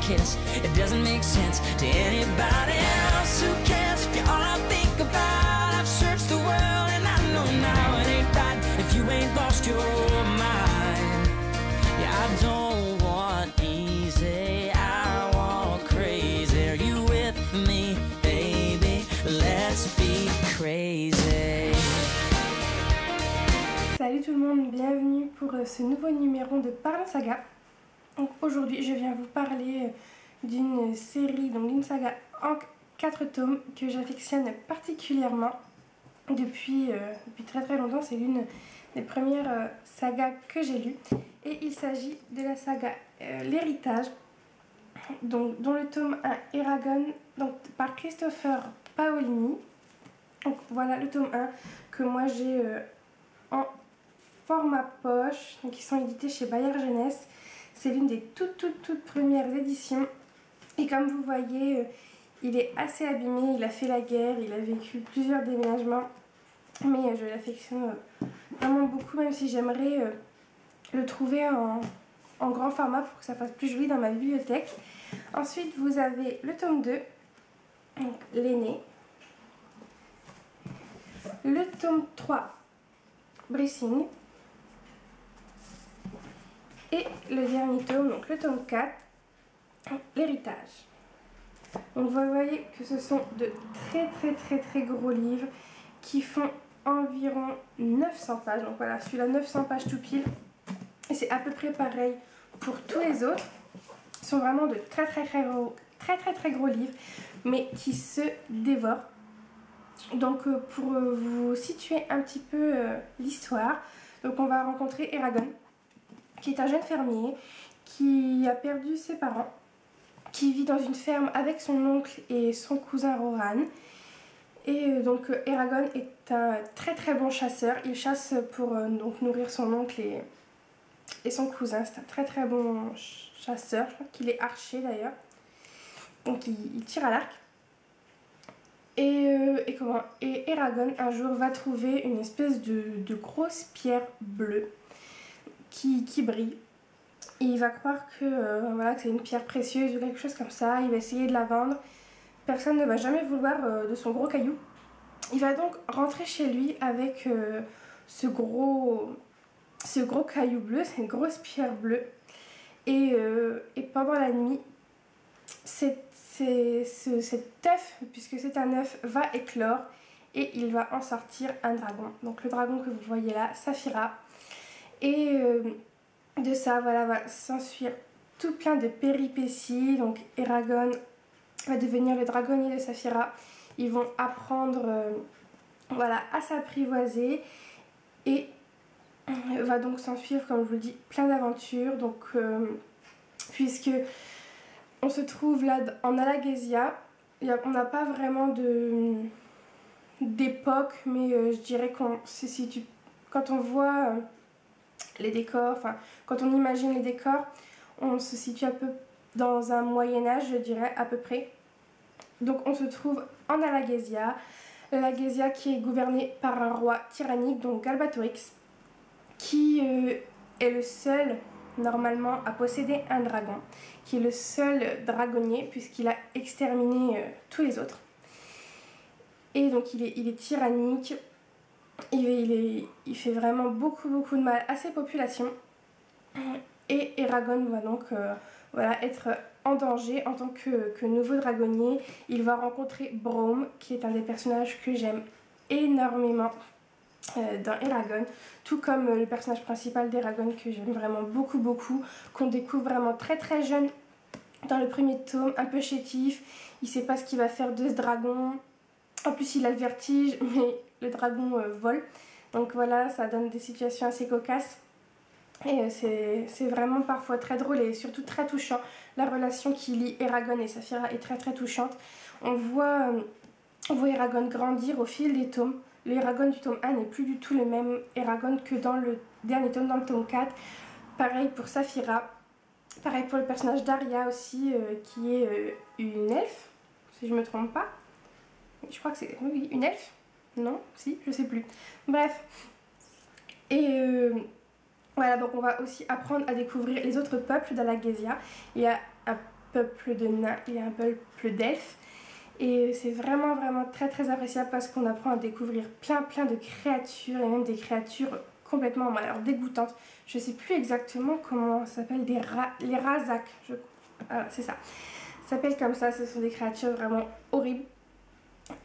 kiss. It doesn't make sense to anybody else. Who cares if you're all I think about? I've searched the world and I know now it ain't right if you ain't lost your mind. Yeah, I don't want easy, I want crazy. Are you with me, baby? Let's be crazy. Salut tout le monde, bienvenue pour ce nouveau numéro de Parlons Saga. Donc aujourd'hui je viens vous parler d'une série, donc d'une saga en 4 tomes que j'affectionne particulièrement depuis très longtemps. C'est l'une des premières sagas que j'ai lues et il s'agit de la saga L'Héritage, donc, dont le tome 1 Eragon, donc, par Christopher Paolini. Donc voilà le tome 1 que moi j'ai en format poche, donc ils sont édités chez Bayard Jeunesse. C'est l'une des toutes premières éditions et comme vous voyez il est assez abîmé, il a fait la guerre, il a vécu plusieurs déménagements, mais je l'affectionne vraiment beaucoup, même si j'aimerais le trouver en grand format pour que ça fasse plus joli dans ma bibliothèque. Ensuite vous avez le tome 2, l'aîné, le tome 3 Brissing et le dernier tome, donc le tome 4 L'Héritage. Donc vous voyez que ce sont de très gros livres qui font environ 900 pages. Donc voilà, celui-là 900 pages tout pile. Et c'est à peu près pareil pour tous les autres. Ce sont vraiment de très gros livres, mais qui se dévorent. Donc pour vous situer un petit peu l'histoire, donc on va rencontrer Eragon, qui est un jeune fermier qui a perdu ses parents, qui vit dans une ferme avec son oncle et son cousin Rohan. Et donc Eragon est un très bon chasseur. Il chasse pour donc nourrir son oncle et son cousin. C'est un très bon chasseur. Je crois qu'il est archer d'ailleurs. Donc il tire à l'arc. Et Eragon un jour va trouver une espèce de grosse pierre bleue qui brille. Et il va croire que, voilà, que c'est une pierre précieuse ou quelque chose comme ça. Il va essayer de la vendre. Personne ne va jamais vouloir de son gros caillou. Il va donc rentrer chez lui avec ce gros caillou bleu, c'est une grosse pierre bleue. Et pendant la nuit, cet œuf, puisque c'est un œuf, va éclore et il va en sortir un dragon. Donc le dragon que vous voyez là, Saphira. Et de ça, voilà, va s'ensuivre tout plein de péripéties. Donc Eragon va devenir le dragonnier de Saphira. Ils vont apprendre voilà, à s'apprivoiser et va donc s'ensuivre, comme je vous le dis, plein d'aventures. Donc puisque on se trouve là en Alagaësia, on n'a pas vraiment d'époque, mais je dirais qu'on se situe, quand on voit les décors, enfin quand on imagine les décors, on se situe un peu dans un Moyen-Âge, je dirais, à peu près. Donc on se trouve en Alagaësia, l'Alagaësia qui est gouvernée par un roi tyrannique, donc Galbatorix, qui est le seul normalement à posséder un dragon, qui est le seul dragonnier puisqu'il a exterminé tous les autres. Et donc il est tyrannique, il fait vraiment beaucoup de mal à ses populations. Et Eragon va donc voilà, être en danger en tant que nouveau dragonnier. Il va rencontrer Braum, qui est un des personnages que j'aime énormément dans Eragon, tout comme le personnage principal d'Eragon que j'aime vraiment beaucoup, qu'on découvre vraiment très jeune dans le premier tome, un peu chétif. Il sait pas ce qu'il va faire de ce dragon. En plus il a le vertige, mais le dragon vole. Donc voilà, ça donne des situations assez cocasses. Et c'est vraiment parfois très drôle et surtout très touchant. La relation qui lie Eragon et Saphira est très touchante. On voit Eragon grandir au fil des tomes. Le Eragon du tome 1 n'est plus du tout le même Eragon que dans le dernier tome, dans le tome 4. Pareil pour Saphira. Pareil pour le personnage d'Arya aussi, qui est une elfe, si je me trompe pas. Je crois que c'est... Oui, une elfe. Non, si, je sais plus. Bref. Et voilà, donc on va aussi apprendre à découvrir les autres peuples d'Alagaësia. Il y a peuple de nains et un peuple d'elfes. Et c'est vraiment vraiment très très appréciable parce qu'on apprend à découvrir plein de créatures et même des créatures complètement alors dégoûtantes. Je sais plus exactement comment ça s'appelle, les Razak, c'est ça. Ça s'appelle comme ça, ce sont des créatures vraiment horribles.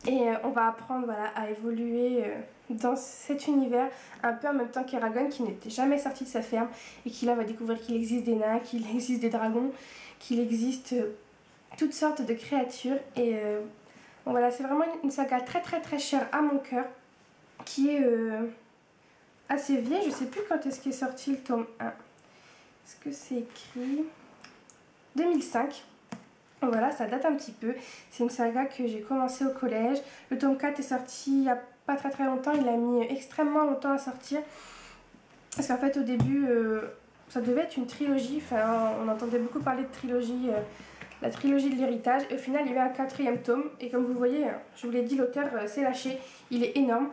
Et on va apprendre voilà, à évoluer dans cet univers un peu en même temps qu'Eragon qui n'était jamais sorti de sa ferme et qui là va découvrir qu'il existe des nains, qu'il existe des dragons, qu'il existe toutes sortes de créatures. Et bon, voilà, c'est vraiment une saga très chère à mon cœur qui est assez vieille. Je sais plus quand est-ce qu'est sorti le tome 1. Est-ce que c'est écrit 2005. Voilà, ça date un petit peu. C'est une saga que j'ai commencé au collège. Le tome 4 est sorti il n'y a pas très longtemps. Il a mis extrêmement longtemps à sortir. Parce qu'en fait, au début, ça devait être une trilogie. Enfin, on entendait beaucoup parler de trilogie, la trilogie de l'héritage. Et au final, il y avait un 4e tome. Et comme vous voyez, je vous l'ai dit, l'auteur s'est lâché. Il est énorme.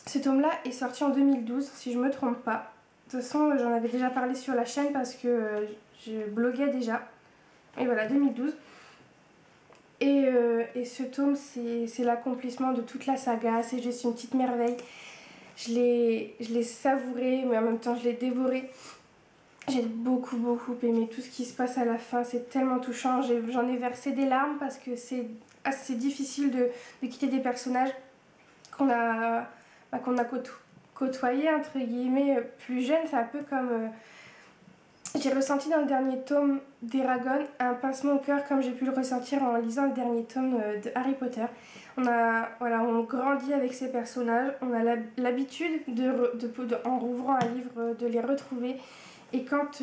Ce tome-là est sorti en 2012, si je ne me trompe pas. De toute façon, j'en avais déjà parlé sur la chaîne parce que je bloguais déjà. Et voilà, 2012. Et ce tome, c'est l'accomplissement de toute la saga. C'est juste une petite merveille. Je l'ai savouré, mais en même temps, je l'ai dévoré. J'ai beaucoup aimé tout ce qui se passe à la fin. C'est tellement touchant. J'en ai versé des larmes parce que c'est assez difficile de quitter des personnages qu'on a côtoyés, entre guillemets, plus jeunes. C'est un peu comme... j'ai ressenti dans le dernier tome d'Eragon un pincement au cœur comme j'ai pu le ressentir en lisant le dernier tome de Harry Potter. On grandit avec ces personnages, on a l'habitude en rouvrant un livre de les retrouver. Et quand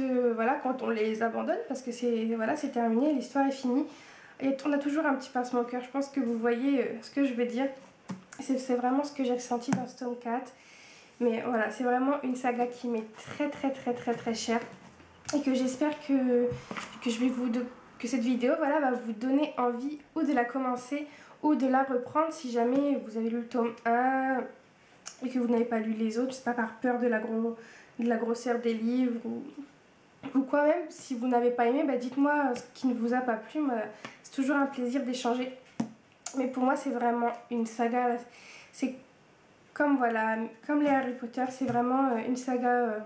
on les abandonne, parce que c'est terminé, l'histoire est finie, et on a toujours un petit pincement au cœur. Je pense que vous voyez ce que je veux dire. C'est vraiment ce que j'ai ressenti dans ce tome 4. Mais voilà, c'est vraiment une saga qui m'est très chère. Et que j'espère que cette vidéo va vous donner envie ou de la commencer ou de la reprendre si jamais vous avez lu le tome 1 et que vous n'avez pas lu les autres, je sais pas, par peur de la grosseur des livres ou quoi même. Si vous n'avez pas aimé, dites-moi ce qui ne vous a pas plu. C'est toujours un plaisir d'échanger. Mais pour moi, c'est vraiment une saga. C'est comme les Harry Potter, c'est vraiment une saga...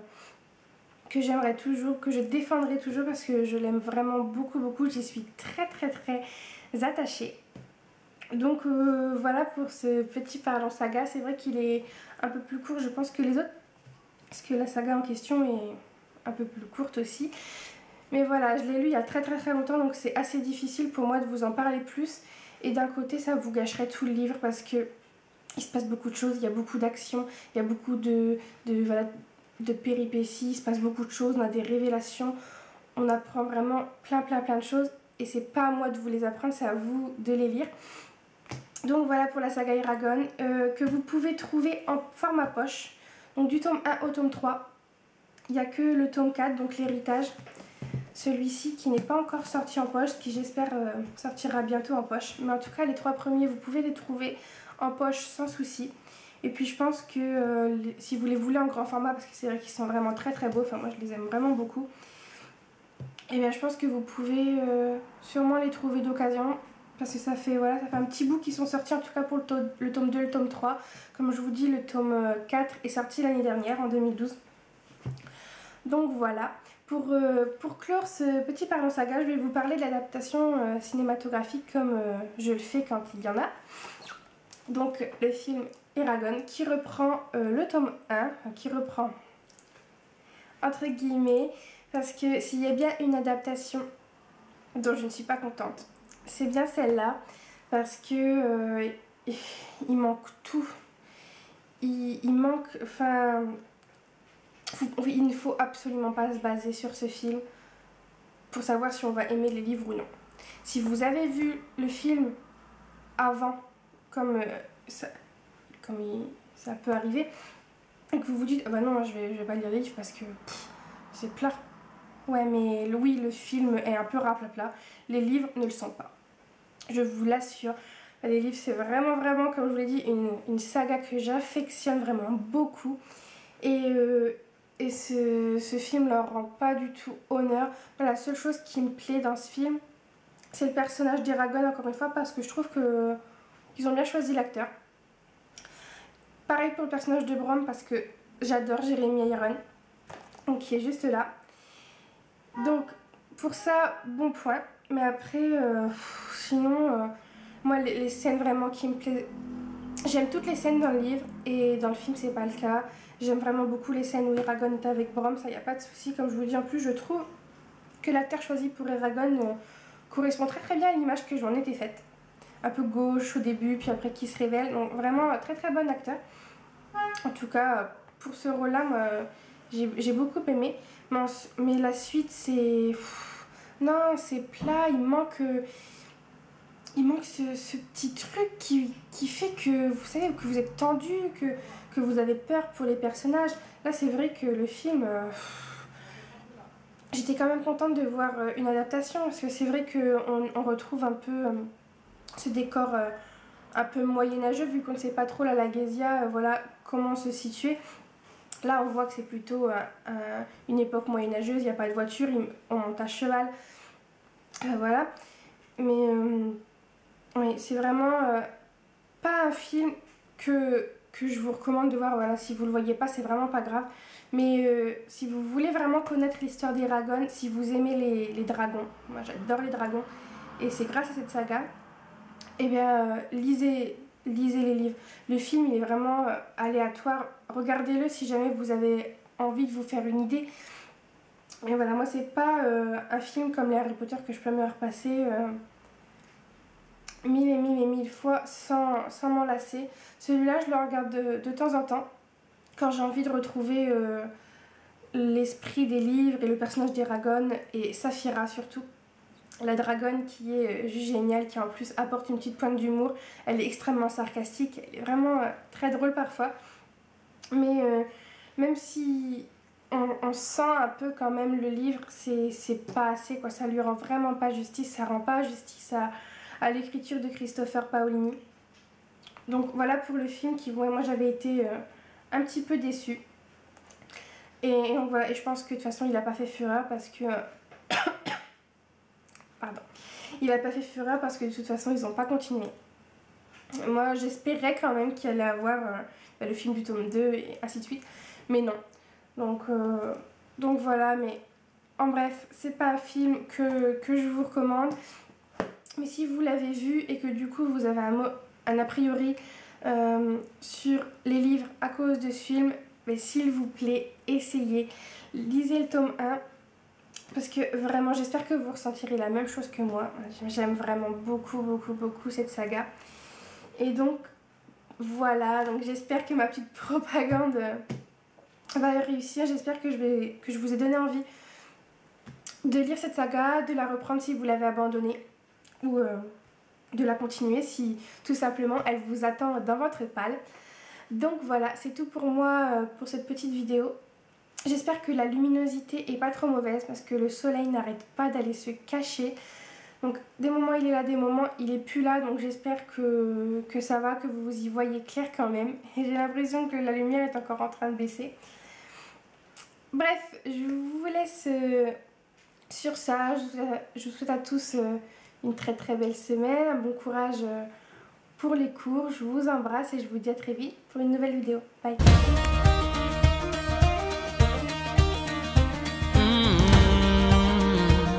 que j'aimerais toujours, que je défendrai toujours parce que je l'aime vraiment beaucoup. J'y suis très attachée. Donc voilà pour ce petit Parlons Saga. C'est vrai qu'il est un peu plus court, je pense, que les autres. Parce que la saga en question est un peu plus courte aussi. Mais voilà, je l'ai lu il y a très longtemps, donc c'est assez difficile pour moi de vous en parler plus. Et d'un côté, ça vous gâcherait tout le livre parce que il se passe beaucoup de choses, il y a beaucoup d'actions, il y a beaucoup de péripéties, il se passe beaucoup de choses, on a des révélations, on apprend vraiment plein de choses et c'est pas à moi de vous les apprendre, c'est à vous de les lire. Donc voilà pour la saga Eragon que vous pouvez trouver en format poche, donc du tome 1 au tome 3. Il n'y a que le tome 4, donc l'héritage, celui-ci qui n'est pas encore sorti en poche, qui j'espère sortira bientôt en poche. Mais en tout cas les 3 premiers vous pouvez les trouver en poche sans souci. Et puis je pense que si vous les voulez en grand format, parce que c'est vrai qu'ils sont vraiment très beaux, enfin moi je les aime vraiment beaucoup, et bien je pense que vous pouvez sûrement les trouver d'occasion, parce que ça fait un petit bout qu'ils sont sortis, en tout cas pour le tome 2 et le tome 3. Comme je vous dis, le tome 4 est sorti l'année dernière, en 2012. Donc voilà, pour clore ce petit Parlons Saga, je vais vous parler de l'adaptation cinématographique comme je le fais quand il y en a. Donc le film Eragon qui reprend le tome 1, qui reprend entre guillemets, parce que s'il y a bien une adaptation dont je ne suis pas contente, c'est bien celle-là, parce que il manque tout. Il manque, il ne faut absolument pas se baser sur ce film pour savoir si on va aimer les livres ou non. Si vous avez vu le film avant, comme ça peut arriver, et que vous vous dites ah bah non, je vais pas lire les livres parce que c'est plat. Ouais, mais oui, le film est un peu raplapla. Les livres ne le sont pas. Je vous l'assure. Les livres, c'est vraiment, comme je vous l'ai dit, une saga que j'affectionne vraiment beaucoup. Et ce film leur rend pas du tout honneur. La seule chose qui me plaît dans ce film, c'est le personnage d'Eragon, encore une fois, parce que je trouve qu'ils ont bien choisi l'acteur. Pareil pour le personnage de Brom, parce que j'adore Jeremy Irons, donc qui est juste là. Donc pour ça, bon point. Mais après, sinon, moi les scènes vraiment qui me plaisent, j'aime toutes les scènes dans le livre et dans le film c'est pas le cas. J'aime vraiment beaucoup les scènes où Eragon est avec Brom, ça y a pas de souci. Comme je vous dis, en plus je trouve que l'acteur choisi pour Eragon correspond très très bien à l'image que j'en étais faite. Un peu gauche au début, puis après qui se révèle, donc vraiment très très bon acteur. En tout cas, pour ce rôle-là, j'ai beaucoup aimé. Mais la suite, c'est... Non, c'est plat, il manque ce petit truc qui fait que, vous savez, que vous êtes tendu, que vous avez peur pour les personnages. Là, c'est vrai que le film... J'étais quand même contente de voir une adaptation, parce que c'est vrai qu'on retrouve un peu ce décor un peu moyenâgeux, vu qu'on ne sait pas trop la Lagasia, voilà, comment se situer. Là, on voit que c'est plutôt une époque moyenâgeuse, il n'y a pas de voiture, on monte à cheval, voilà. Mais oui, c'est vraiment pas un film que je vous recommande de voir. Voilà, si vous ne le voyez pas, c'est vraiment pas grave. Mais si vous voulez vraiment connaître l'histoire d'Eragon, si vous aimez les dragons, moi j'adore les dragons, et c'est grâce à cette saga, eh bien lisez les livres. Le film, il est vraiment aléatoire. Regardez-le si jamais vous avez envie de vous faire une idée. Mais voilà, moi c'est pas un film comme les Harry Potter que je peux me repasser mille et mille fois sans m'en lasser. Celui-là, je le regarde de temps en temps quand j'ai envie de retrouver l'esprit des livres et le personnage d'Eragon et Saphira surtout. La dragonne qui est juste géniale, qui en plus apporte une petite pointe d'humour. Elle est extrêmement sarcastique, elle est vraiment très drôle parfois. Mais même si on sent un peu quand même le livre, c'est pas assez, quoi. Ça lui rend vraiment pas justice, ça rend pas justice à l'écriture de Christopher Paolini. Donc voilà pour le film qui, moi j'avais été un petit peu déçue. Et donc voilà, et je pense que de toute façon il a pas fait fureur parce que... Pardon. Il a pas fait fureur parce que de toute façon ils n'ont pas continué. Moi j'espérais quand même qu'il allait avoir le film du tome 2 et ainsi de suite. Mais non. Donc voilà, mais en bref, c'est pas un film que je vous recommande. Mais si vous l'avez vu et que du coup vous avez un a priori sur les livres à cause de ce film, mais s'il vous plaît, essayez. Lisez le tome 1. Parce que vraiment, j'espère que vous ressentirez la même chose que moi. J'aime vraiment beaucoup cette saga. Et donc, voilà. Donc j'espère que ma petite propagande va réussir. J'espère que je vous ai donné envie de lire cette saga, de la reprendre si vous l'avez abandonnée. Ou de la continuer si tout simplement elle vous attend dans votre palle. Donc voilà, c'est tout pour moi pour cette petite vidéo. J'espère que la luminosité est pas trop mauvaise parce que le soleil n'arrête pas d'aller se cacher. Donc des moments il est là, des moments il est plus là. Donc j'espère que ça va, que vous y voyez clair quand même. Et j'ai l'impression que la lumière est encore en train de baisser. Bref, je vous laisse sur ça. Je vous souhaite à tous une très belle semaine. Un bon courage pour les cours. Je vous embrasse et je vous dis à très vite pour une nouvelle vidéo. Bye!